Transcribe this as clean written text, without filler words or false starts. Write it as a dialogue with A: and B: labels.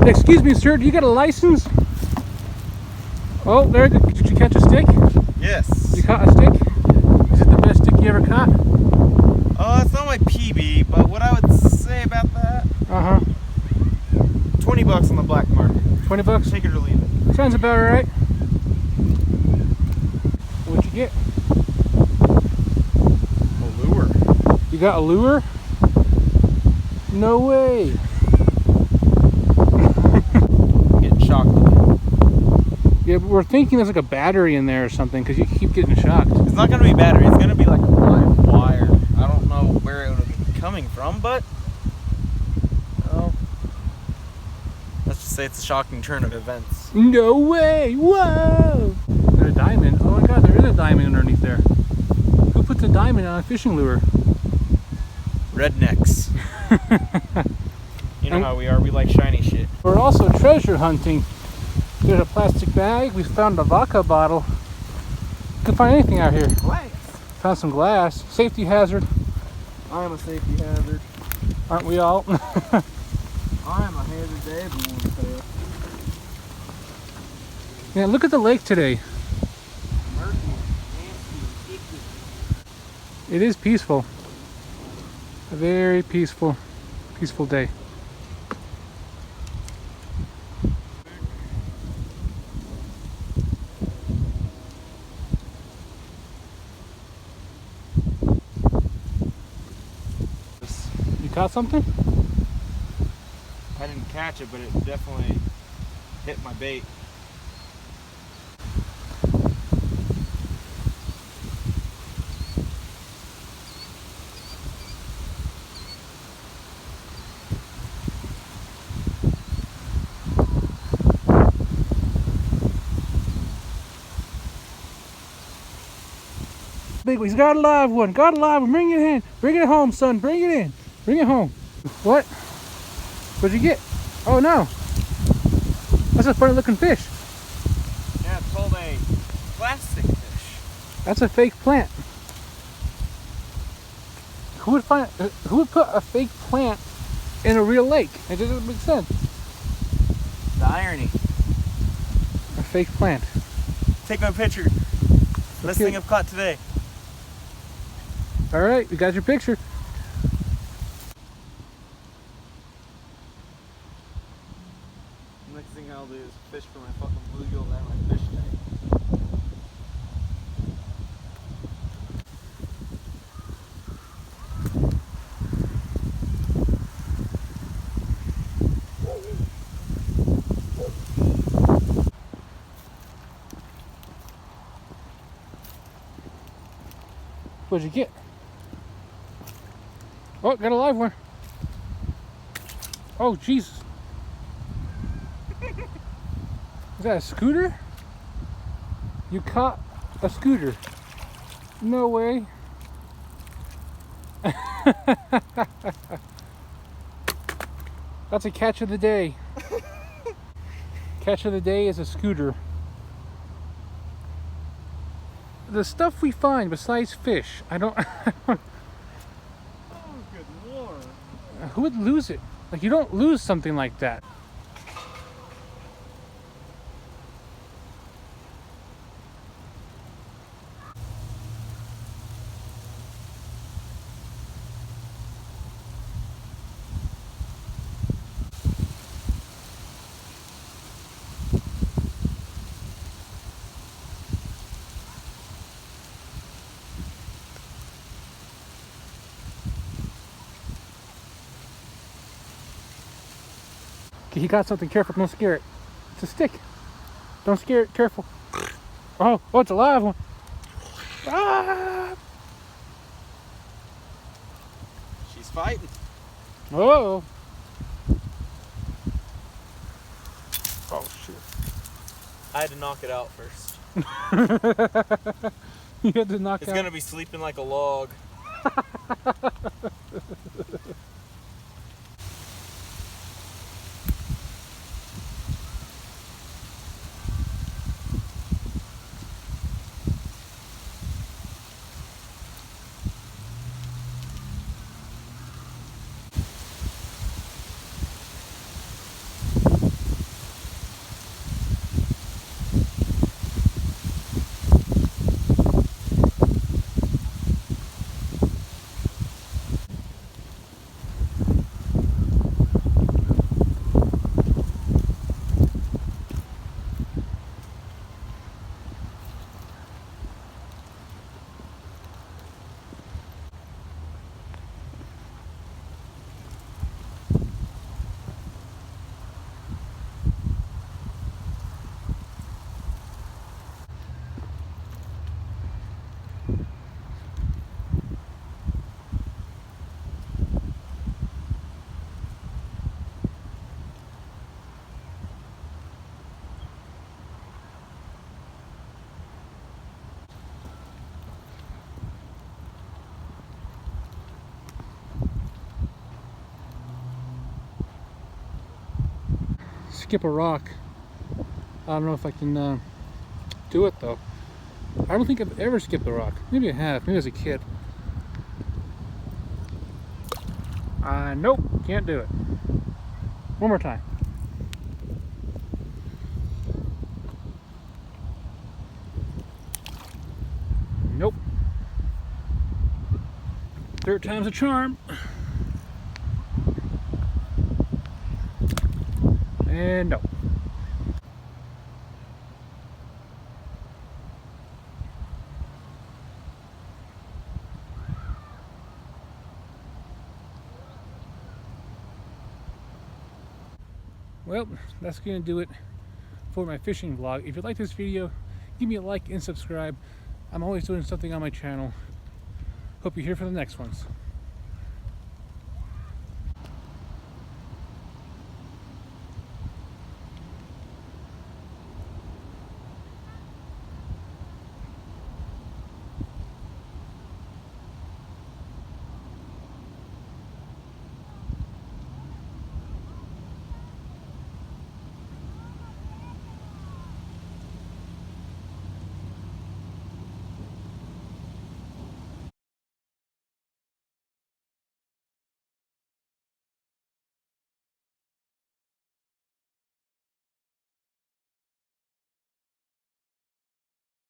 A: Excuse me, sir, do you got a license? Oh, there, did you catch a stick?
B: Yes.
A: You caught a stick? Is it the best stick you ever caught?
B: It's not my PB, but what I would say about that,
A: Uh-huh.
B: $20 on the black market.
A: 20 bucks?
B: Take it or leave it.
A: Sounds about right. What'd you get?
B: A lure.
A: You got a lure? No way.
B: Getting shocked.
A: Yeah, but we're thinking there's like a battery in there or something because you keep getting shocked.
B: It's not going to be battery. It's going to be like a live wire. I don't know where it would be coming from, but let's just say it's a shocking turn of events.
A: No way! Whoa! There's a diamond. Oh my god, there is a diamond underneath there. Who puts a diamond on a fishing lure?
B: Rednecks. You know how we are. We like shiny shit.
A: We're also treasure hunting. There's a plastic bag. We found a vodka bottle. Could find anything out here.
B: Glass.
A: Found some glass. Safety hazard.
B: I'm a safety hazard.
A: Aren't we all?
B: I'm a hazard to everyone.
A: Yeah, look at the lake today.
B: Murky, nasty, icky.
A: It is peaceful. A very peaceful day. You caught something?
B: I didn't catch it, but it definitely hit my bait.
A: Big one. He's got a live one. Got a live one. Bring it in. Bring it home, son. Bring it in. Bring it home. What? What'd you get? Oh no. That's a funny looking fish.
B: Yeah, it's called a plastic fish.
A: That's a fake plant. Who would put a fake plant in a real lake? It doesn't make sense.
B: The irony.
A: A fake plant.
B: Take my picture. Best thing I've caught today.
A: All right, we got your picture.
B: Next thing I'll do is fish for my fucking bluegill and my fish tank.
A: What'd you get? Oh, got a live one. Oh, Jesus. Is that a scooter? You caught a scooter. No way. That's a catch of the day. Catch of the day is a scooter. The stuff we find besides fish, I don't...
B: Oh, good lord.
A: Who would lose it? Like, you don't lose something like that. Okay, he got something. Careful, don't scare it. It's a stick. Don't scare it. Careful. Oh, it's a live one. Ah!
B: She's fighting.
A: Oh. Oh, shit.
B: I had to knock it out first.
A: You had to knock
B: It's
A: out.
B: gonna be sleeping like a log.
A: skip a rock. I don't know if I can do it though. I don't think I've ever skipped a rock. Maybe I have, maybe as a kid. Nope, can't do it. One more time. Nope. Third time's a charm. And no. Well, that's going to do it for my fishing vlog. If you like this video, give me a like and subscribe. I'm always doing something on my channel. Hope you're here for the next ones.